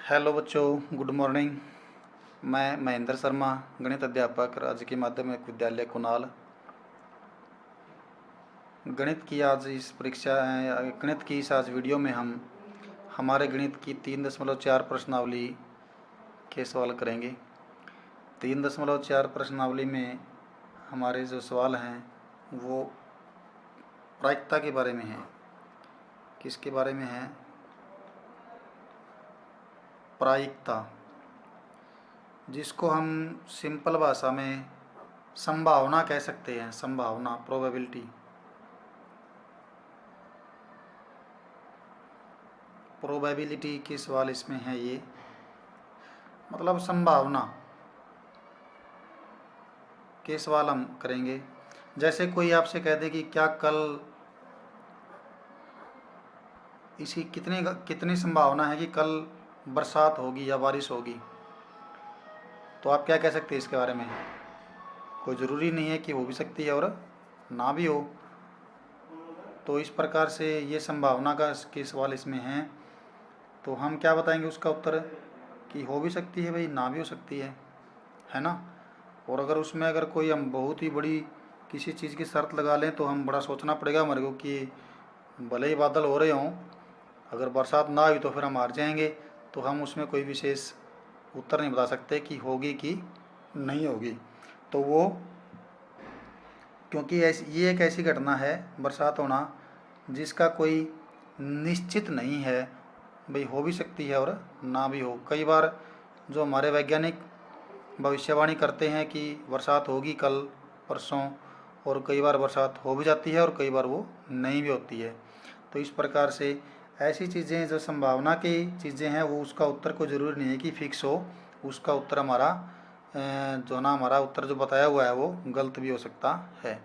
Hello बच्चों, good morning. मैं महेंद्र शर्मा, गणित अध्यापक, राजकीय माध्यमिक विद्यालय कुनाल। गणित की आज इस परीक्षा गणित की इस आज वीडियो में हम हमारे गणित की 3.4 प्रश्नावली के सवाल करेंगे। 3.4 प्रश्नावली में हमारे जो सवाल हैं वो प्रायिकता के बारे में हैं। किसके बारे में है? प्रायिकता, जिसको हम सिंपल भाषा में संभावना कह सकते हैं। संभावना, प्रोबेबिलिटी। प्रोबेबिलिटी के सवाल इसमें है। ये मतलब संभावना के सवाल हम करेंगे। जैसे कोई आपसे कह दे कि क्या कल इसी कितनी कितनी संभावना है कि कल बरसात होगी या बारिश होगी, तो आप क्या कह सकते हैं इसके बारे में? कोई ज़रूरी नहीं है कि हो भी सकती है और ना भी हो। तो इस प्रकार से ये संभावना का के सवाल इसमें हैं। तो हम क्या बताएंगे उसका उत्तर कि हो भी सकती है भाई, ना भी हो सकती है ना। और अगर उसमें अगर कोई हम बहुत ही बड़ी किसी चीज़ की शर्त लगा लें तो हम बड़ा सोचना पड़ेगा हमारे को कि भले ही बादल हो रहे हों, अगर बरसात ना हुई तो फिर हम हार जाएंगे। तो हम उसमें कोई विशेष उत्तर नहीं बता सकते कि होगी कि नहीं होगी। तो वो क्योंकि ये एक ऐसी घटना है बरसात होना जिसका कोई निश्चित नहीं है भाई, हो भी सकती है और ना भी हो। कई बार जो हमारे वैज्ञानिक भविष्यवाणी करते हैं कि बरसात होगी कल परसों, और कई बार बरसात हो भी जाती है और कई बार वो नहीं भी होती है। तो इस प्रकार से ऐसी चीज़ें जो संभावना की चीज़ें हैं वो उसका उत्तर को ज़रूरी नहीं है कि फिक्स हो। उसका उत्तर हमारा जो ना हमारा उत्तर जो बताया हुआ है वो गलत भी हो सकता है।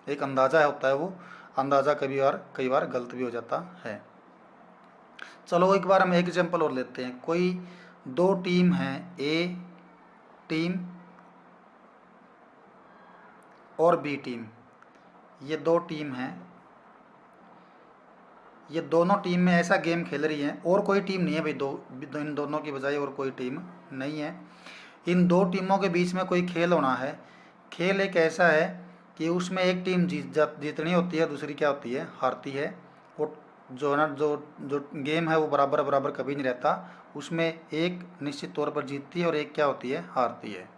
एक अंदाज़ा होता है, वो अंदाज़ा कई बार गलत भी हो जाता है। चलो एक बार हम एक एग्जांपल और लेते हैं। कोई दो टीम हैं, ए टीम और बी टीम। ये दो टीम हैं, ये दोनों टीम में ऐसा गेम खेल रही हैं और कोई टीम नहीं है भाई, इन दोनों की बजाय और कोई टीम नहीं है। इन दो टीमों के बीच में कोई खेल होना है। खेल एक ऐसा है कि उसमें एक टीम जीतनी होती है, दूसरी क्या होती है, हारती है। वो जो है ना, जो जो गेम है वो बराबर बराबर कभी नहीं रहता। उसमें एक निश्चित तौर पर जीतती है और एक क्या होती है, हारती है।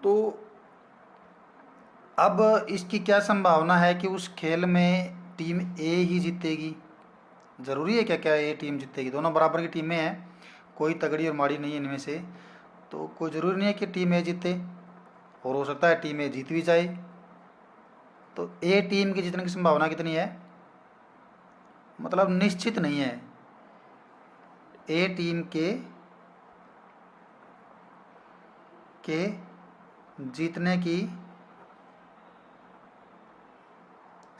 तो अब इसकी क्या संभावना है कि उस खेल में टीम ए ही जीतेगी? ज़रूरी है क्या क्या ए टीम जीतेगी? दोनों बराबर की टीमें हैं, कोई तगड़ी और माड़ी नहीं है इनमें से। तो कोई ज़रूरी नहीं है कि टीम ए जीते, और हो सकता है टीम ए जीत भी जाए। तो ए टीम की जीतने की संभावना कितनी है? मतलब निश्चित नहीं है। ए टीम के जीतने की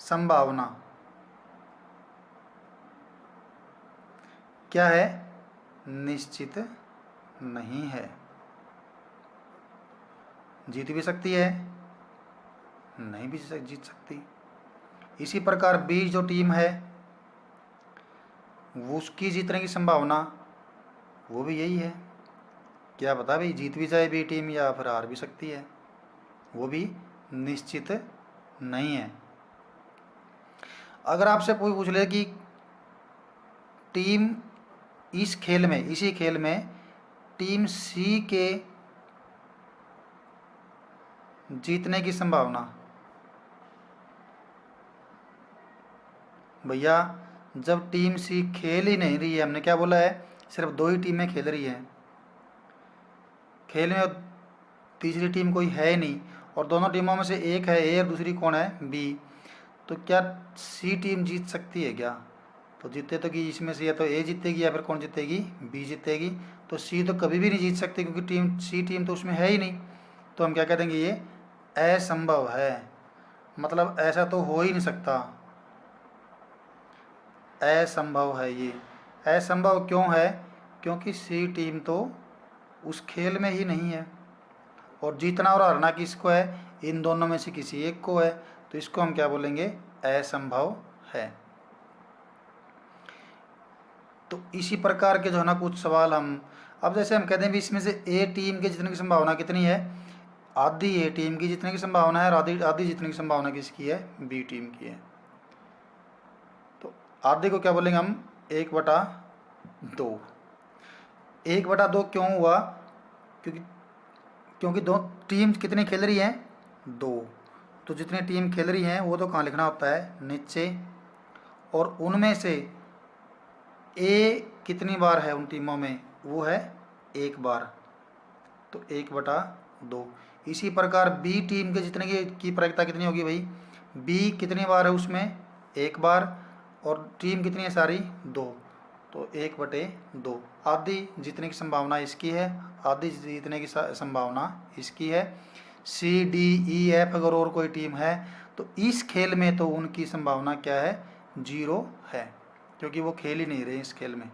संभावना क्या है? निश्चित नहीं है। जीत भी सकती है, नहीं भी जीत सकती। इसी प्रकार बी जो टीम है उसकी जीतने की संभावना वो भी यही है। क्या पता भाई, जीत भी जाए बी टीम या फिर हार भी सकती है, वो भी निश्चित नहीं है। अगर आपसे कोई पूछ ले कि टीम इसी खेल में टीम सी के जीतने की संभावना, भैया जब टीम सी खेल ही नहीं रही है, हमने क्या बोला है, सिर्फ दो ही टीमें खेल रही हैं, खेल में तीसरी टीम कोई है ही नहीं, और दोनों टीमों में से एक है ए और दूसरी कौन है, बी। तो क्या सी टीम जीत सकती है क्या? तो जीते तो कि इसमें से या तो ए जीतेगी या फिर कौन जीतेगी, बी जीतेगी। तो सी तो कभी भी नहीं जीत सकती क्योंकि सी टीम तो उसमें है ही नहीं। तो हम क्या कह देंगे, ये असंभव है। मतलब ऐसा तो हो ही नहीं सकता, असंभव है ये। असंभव क्यों है? क्योंकि सी टीम तो उस खेल में ही नहीं है, और जीतना और हारना किसको है, इन दोनों में से किसी एक को है। तो इसको हम क्या बोलेंगे, असंभव है। तो इसी प्रकार के जो है ना कुछ सवाल हम, अब जैसे हम कहते हैं भी इसमें से ए टीम के जीतने की संभावना कितनी है, आधी ए टीम की जीतने की संभावना है और आधी आधी जीतने की संभावना किसकी है, बी टीम की है। तो आधे को क्या बोलेंगे हम, 1/2। 1/2 क्यों हुआ, क्योंकि क्योंकि दो टीम कितनी खेल रही हैं, 2। तो जितनी टीम खेल रही हैं वो तो कहाँ लिखना होता है, नीचे, और उनमें से ए कितनी बार है उन टीमों में, वो है 1 बार, तो 1/2। इसी प्रकार बी टीम के जितने की प्रायिकता कितनी होगी भाई, बी कितनी बार है उसमें, 1 बार, और टीम कितनी है सारी, 2, तो 1/2। आधी जीतने की संभावना इसकी है, आधी जीतने की संभावना इसकी है। सी डी ई एफ अगर और कोई टीम है तो इस खेल में तो उनकी संभावना क्या है, 0 है, क्योंकि वो खेल ही नहीं रहे इस खेल में।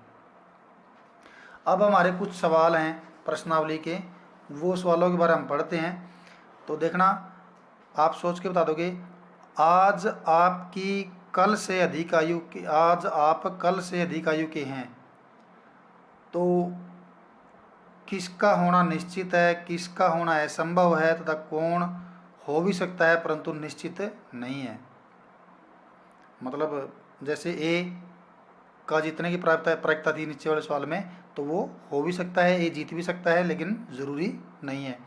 अब हमारे कुछ सवाल हैं प्रश्नावली के, वो सवालों के बारे में हम पढ़ते हैं। तो देखना, आप सोच के बता दोगे, आज आपकी कल से अधिक आयु के, आज आप कल से अधिक आयु के हैं, तो किसका होना निश्चित है, किसका होना असंभव है, तथा कौन हो भी सकता है परंतु निश्चित नहीं है। मतलब जैसे ए का जीतने की प्रायिकता थी नीचे वाले सवाल में, तो वो हो भी सकता है, ए जीत भी सकता है, लेकिन ज़रूरी नहीं है।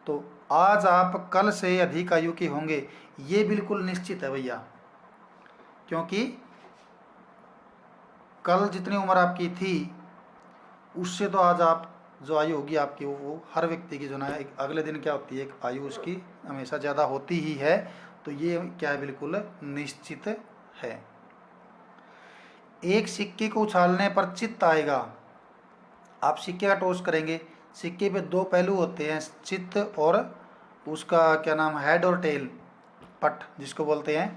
तो आज आप कल से अधिक आयु के होंगे, ये बिल्कुल निश्चित है भैया, क्योंकि कल जितनी उम्र आपकी थी उससे तो आज आप जो आयु होगी आपकी, वो हर व्यक्ति की जो ना एक अगले दिन क्या होती है, एक आयु उसकी हमेशा ज़्यादा होती ही है। तो ये क्या है, बिल्कुल निश्चित है। एक सिक्के को उछालने पर चित्त आएगा, आप सिक्के का टॉस करेंगे, सिक्के पे 2 पहलू होते हैं, चित्त और उसका क्या नाम, हेड और टेल, पट जिसको बोलते हैं।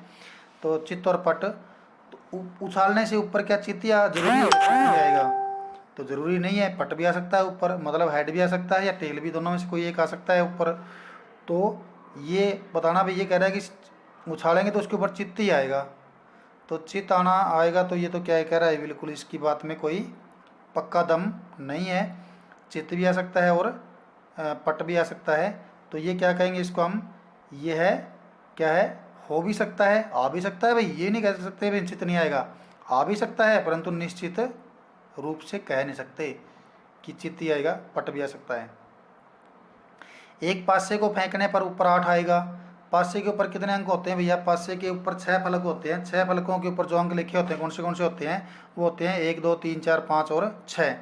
तो चित्त और पट, तो उछालने से ऊपर क्या चित्त या जरूरी आएगा, तो ज़रूरी नहीं है, पट भी आ सकता है ऊपर, मतलब हेड भी आ सकता है या टेल भी, दोनों में से कोई एक आ सकता है ऊपर। तो ये बताना भी, ये कह रहा है कि उछालेंगे तो उसके ऊपर चित्त ही आएगा, तो चित्त आना आएगा, तो ये तो क्या कह रहा है, बिल्कुल इसकी बात में कोई पक्का दम नहीं है, चित्त भी आ सकता है और पट भी आ सकता है। तो ये क्या कहेंगे इसको हम, ये है क्या है, हो भी सकता है, आ भी सकता है भाई, ये नहीं कह सकते भाई चित्त नहीं आएगा, आ भी सकता है परंतु निश्चित रूप से कह नहीं सकते कि चित्त ही आएगा, पट भी आ सकता है। एक पासे को फेंकने पर ऊपर 8 आएगा, पासे के ऊपर कितने अंक होते हैं भैया, पासे के ऊपर 6 फलक होते हैं, 6 फलकों के ऊपर जो अंक लिखे होते हैं कौन से होते हैं, वो होते हैं 1 2 3 4 5 और 6।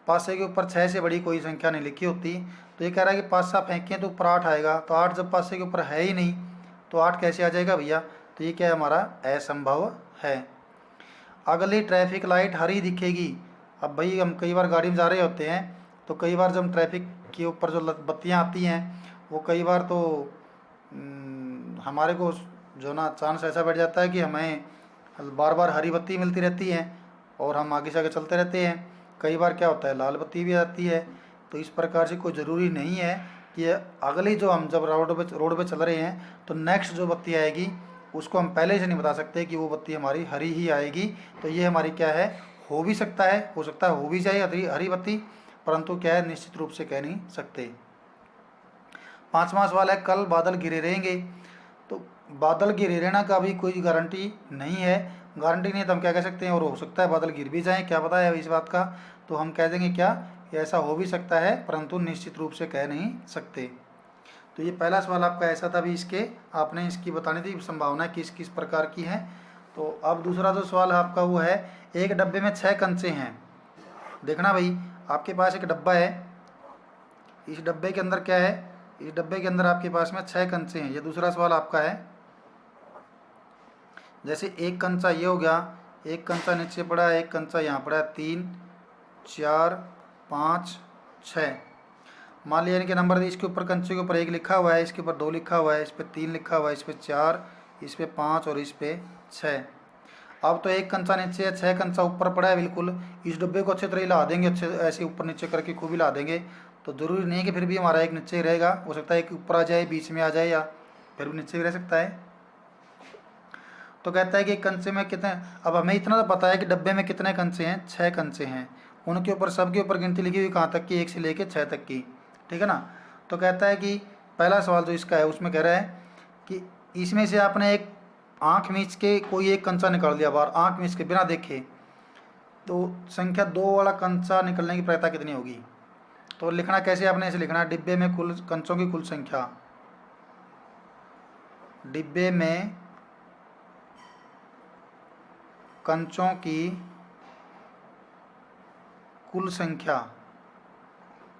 पासे के ऊपर 6 से बड़ी कोई संख्या नहीं लिखी होती। तो ये कह रहा है कि पासा फेंकें तो ऊपर 8 आएगा, तो 8 जब पासे के ऊपर है ही नहीं तो 8 कैसे आ जाएगा भैया, तो ये क्या है, हमारा असंभव है। अगली ट्रैफिक लाइट हरी दिखेगी, अब भाई हम कई बार गाड़ी में जा रहे होते हैं, तो कई बार जब ट्रैफिक के ऊपर जो बत्तियाँ आती हैं, वो कई बार तो हमारे को जो ना चांस ऐसा बैठ जाता है कि हमें बार बार हरी बत्ती मिलती रहती है और हम आगे से आगे चलते रहते हैं। कई बार क्या होता है, लाल बत्ती भी आती है। तो इस प्रकार से कोई ज़रूरी नहीं है कि अगली जो हम जब रोड पे चल रहे हैं तो नेक्स्ट जो बत्ती आएगी उसको हम पहले से नहीं बता सकते कि वो बत्ती हमारी हरी ही आएगी। तो ये हमारी क्या है, हो भी सकता है, हो सकता है हो भी जाए हरी बत्ती, परंतु क्या है, निश्चित रूप से कह नहीं सकते। 5वां सवाल है, कल बादल घिरे रहेंगे, तो बादल घिरे रहना का भी कोई गारंटी नहीं है, गारंटी नहीं है तो हम क्या कह सकते हैं, और हो सकता है बादल गिर भी जाएं, क्या पता है इस बात का, तो हम कह देंगे क्या, ऐसा हो भी सकता है परंतु निश्चित रूप से कह नहीं सकते। तो ये पहला सवाल आपका ऐसा था भी, इसके आपने इसकी बतानी थी संभावना किस किस प्रकार की है। तो अब दूसरा जो सवाल है आपका वो है, एक डब्बे में 6 कंचे हैं। देखना भाई, आपके पास एक डब्बा है, इस डब्बे के अंदर क्या है, इस डब्बे के अंदर आपके पास में 6 कंचे हैं। ये दूसरा सवाल आपका है, जैसे एक कंचा ये हो गया, एक कंचा नीचे पड़ा है, एक कंचा यहाँ पड़ा है, 3 4 5 6। मान लिया इनके नंबर, इसके ऊपर कंचे के ऊपर 1 लिखा हुआ है, इसके ऊपर 2 लिखा हुआ है, इस पर 3 लिखा हुआ है, इस पर 4, इस पर 5 और इस पर 6। अब तो एक कंचा नीचे है, 6 कंचा ऊपर पड़ा है बिल्कुल। इस डब्बे को अच्छे तरह हिला देंगे, अच्छे ऐसे ऊपर नीचे करके खूब हिला देंगे, तो ज़रूरी नहीं है कि फिर भी हमारा एक नीचे ही रहेगा, हो सकता है एक ऊपर आ जाए, बीच में आ जाए, या फिर भी नीचे भी रह सकता है। तो कहता है कि कंचे में कितने, अब हमें इतना तो पता है कि डब्बे में कितने कंचे हैं, 6 कंचे हैं। उनके ऊपर सबके ऊपर गिनती लिखी हुई कहाँ तक की, 1 से लेके 6 तक की, ठीक है ना। तो कहता है कि पहला सवाल जो इसका है उसमें कह रहा है कि इसमें से आपने एक आँख मीच के कोई एक कंचा निकाल दिया बाहर, आँख मीच के बिना देखे, तो संख्या 2 वाला कंचा निकलने की प्रयता कितनी होगी। तो लिखना कैसे, आपने ऐसे लिखना है, डिब्बे में कुल कंचों की कुल संख्या, डिब्बे में कंचों की कुल संख्या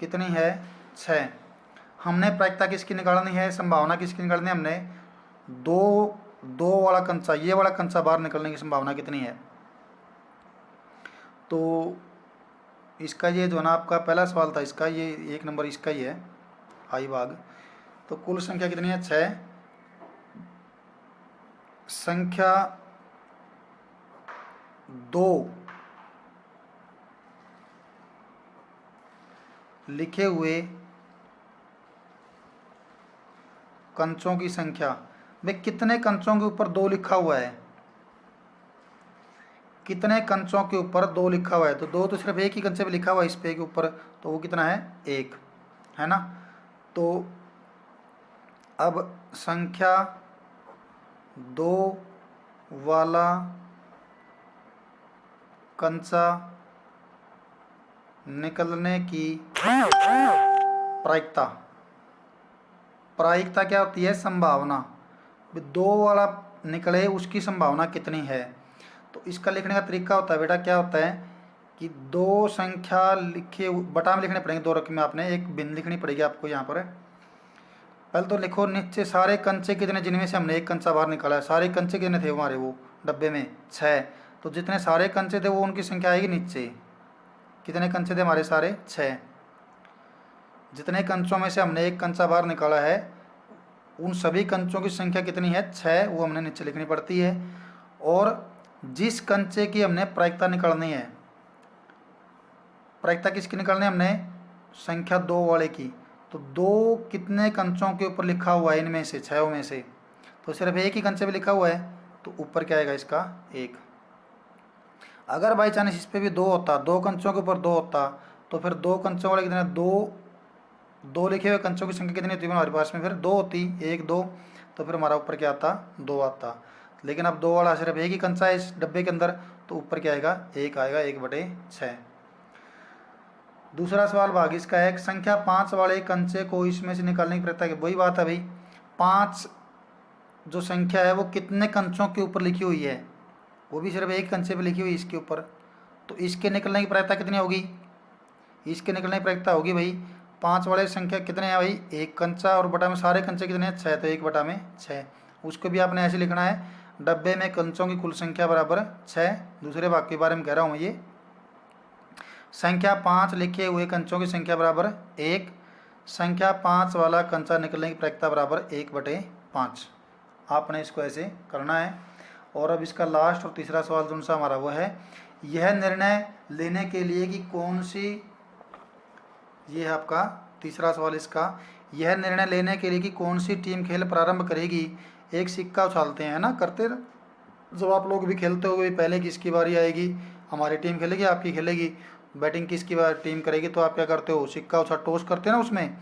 कितनी है, 6। हमने प्रायिकता किसकी निकालनी है, संभावना किसकी निकालनी है, हमने दो वाला कंचा, ये वाला कंचा बाहर निकलने की संभावना कितनी है। तो इसका ये जो ना आपका पहला सवाल था, इसका ये 1 नंबर इसका ही है, आई भाग। तो कुल संख्या कितनी है, 6। संख्या 2 लिखे हुए कंचों की संख्या, भाई कितने कंचों के ऊपर 2 लिखा हुआ है, कितने कंचों के ऊपर 2 लिखा हुआ है। तो 2 तो सिर्फ एक ही कंचे पे लिखा हुआ है इस पे के ऊपर, तो वो कितना है, 1 है ना। तो अब संख्या 2 वाला कंचा निकलने की प्रायिकता, प्रायिकता क्या होती है, संभावना, 2 वाला निकले उसकी संभावना कितनी है। तो इसका लिखने का तरीका होता है बेटा, क्या होता है कि 2 संख्या लिखे बटा में लिखने पड़ेंगे, 2 रकमें आपने, एक बिन लिखनी पड़ेगी आपको यहाँ पर। पहले तो लिखो नीचे सारे कंचे कितने, जिनमें से हमने एक कंचा बाहर निकाला है, सारे कंचे कितने थे हमारे वो डब्बे में, 6। तो जितने सारे कंचे थे वो उनकी संख्या आएगी नीचे, कितने कंचे थे हमारे सारे, 6। जितने कंचों में से हमने एक कंचा बाहर निकाला है उन सभी कंचों की संख्या कितनी है, 6, वो हमने नीचे लिखनी पड़ती है। और जिस कंचे की हमने प्रायिकता निकालनी है, प्रायिकता किसकी निकालनी है हमने, संख्या 2 वाले की। तो 2 कितने कंचों के ऊपर लिखा हुआ है इनमें से, 6 में से, तो सिर्फ एक ही कंचे पे लिखा हुआ है, तो ऊपर क्या आएगा इसका, 1। अगर बाई चांस इस पर भी 2 होता, 2 कंचों के ऊपर 2 होता, तो फिर 2 कंचों वाले कितने, 2 लिखे हुए कंचों की संख्या कितनी होती है हमारे पास में, फिर 2 होती, 1 2, तो फिर हमारा ऊपर क्या आता, 2 आता। लेकिन अब 2 वाला सिर्फ एक ही कंचा है इस डब्बे के अंदर, तो ऊपर क्या आएगा, 1 आएगा, 1/6। दूसरा सवाल भाग इसका है, संख्या 5 वाले कंचे को इसमें से निकालने की प्रयत्न की। वही बात है भाई, 5 जो संख्या है वो कितने कंचों के ऊपर लिखी हुई है, वो भी सिर्फ एक कंचे पे लिखी हुई है इसके ऊपर। तो इसके निकलने की प्रायिकता कितनी होगी, इसके निकलने की प्रायिकता होगी भाई, 5 वाले संख्या कितने हैं भाई, एक कंचा, और बटा में सारे कंचे कितने हैं, 6, तो 1/6। उसको भी आपने ऐसे लिखना है, डब्बे में कंचों की कुल संख्या बराबर 6। दूसरे भाग के बारे में कह रहा हूँ मैं, ये संख्या 5 लिखे हुए कंचों की संख्या बराबर 1, संख्या 5 वाला कंचा निकलने की प्रायिकता बराबर 1/5। आपने इसको ऐसे करना है। और अब इसका लास्ट और तीसरा सवाल जो सा हमारा वो है, यह निर्णय लेने के लिए कि कौन सी, ये है आपका तीसरा सवाल इसका, यह निर्णय लेने के लिए कि कौन सी टीम खेल प्रारंभ करेगी, एक सिक्का उछालते हैं ना, करते जब आप लोग भी खेलते हो, पहले किसकी बारी आएगी, हमारी टीम खेलेगी आपकी खेलेगी, बैटिंग किसकी बार टीम करेगी, तो आप क्या करते हो, सिक्का उछाल, टॉस करते हैं ना उसमें।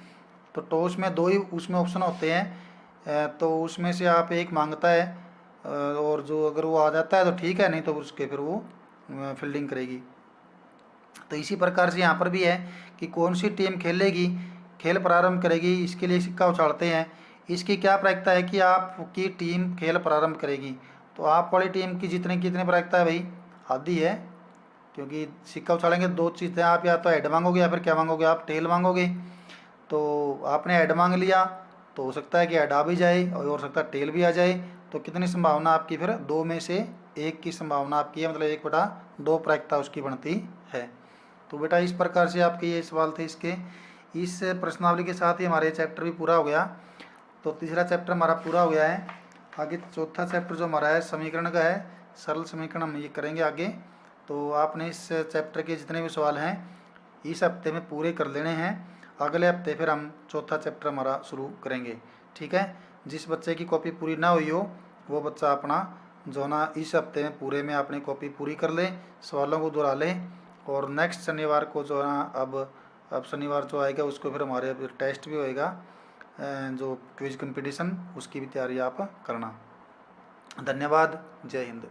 तो टॉस में 2 ही उसमें ऑप्शन होते हैं, तो उसमें से आप एक मांगता है, और जो अगर वो आ जाता है तो ठीक है, नहीं तो उसके फिर वो फील्डिंग करेगी। तो इसी प्रकार से यहाँ पर भी है कि कौन सी टीम खेलेगी, खेल प्रारंभ करेगी, इसके लिए सिक्का उछालते हैं। इसकी क्या प्रायिकता है कि आपकी टीम खेल प्रारंभ करेगी, तो आप वाली टीम की जीतने की कितनी प्रायिकता है भाई, आधी है, क्योंकि सिक्का उछालेंगे 2 चीज़ें, आप या तो हेड मांगोगे या फिर क्या मांगोगे, आप टेल मांगोगे। तो आपने हेड मांग लिया तो हो सकता है कि हेड आ भी जाए और हो सकता है टेल भी आ जाए, तो कितनी संभावना आपकी, फिर 2 में से 1 की संभावना आपकी है, मतलब 1/2 प्रायिकता उसकी बनती है। तो बेटा इस प्रकार से आपके ये सवाल थे इसके। इस प्रश्नावली के साथ ही हमारे चैप्टर भी पूरा हो गया। तो तीसरा चैप्टर हमारा पूरा हो गया है। आगे चौथा चैप्टर जो हमारा है समीकरण का है, सरल समीकरण हम ये करेंगे आगे। तो आपने इस चैप्टर के जितने भी सवाल हैं इस हफ्ते में पूरे कर लेने हैं। अगले हफ्ते फिर हम चौथा चैप्टर हमारा शुरू करेंगे, ठीक है। जिस बच्चे की कॉपी पूरी ना हुई हो वो बच्चा अपना जो ना इस हफ्ते में पूरे में अपनी कॉपी पूरी कर लें, सवालों को दोहरा लें, और नेक्स्ट शनिवार को जो है ना अब शनिवार जो आएगा उसको फिर हमारे टेस्ट भी होएगा, जो क्विज कंपटीशन, उसकी भी तैयारी आप करना। धन्यवाद। जय हिंद।